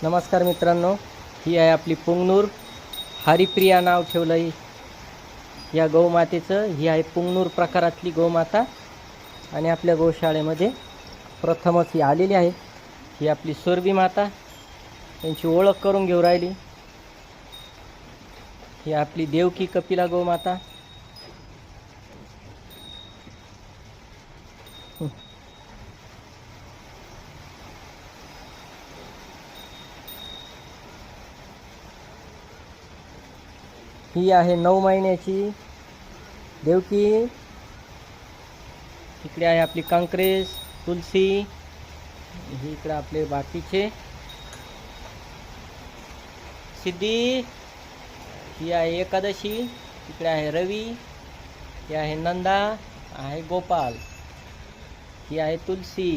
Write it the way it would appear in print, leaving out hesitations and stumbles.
नमस्कार मित्रांनो, ही आहे आपली पुंगनूर. हरिप्रिया नाव ठेवलं आहे या गौमातेचं. ही आहे पुंगनूर प्रकारातली गौमाता आणि आपल्या गोशाळेमध्ये प्रथमच ही आलेली आहे. ही आपली सोरबी माता, त्यांची ओळख करून घेऊ राहिली. ही आपली देवकी कपिला गौमाता. ही आहे 9 महिन्याची देवकी. इकडे आहे आपली कांक्रेस, तुलसी. ही इकडे आपले बाकीचे सिद्धी. ही आहे एकादशी. इकडे आहे रवी. ही आहे नंदा, आहे गोपाल. ही आहे तुलसी.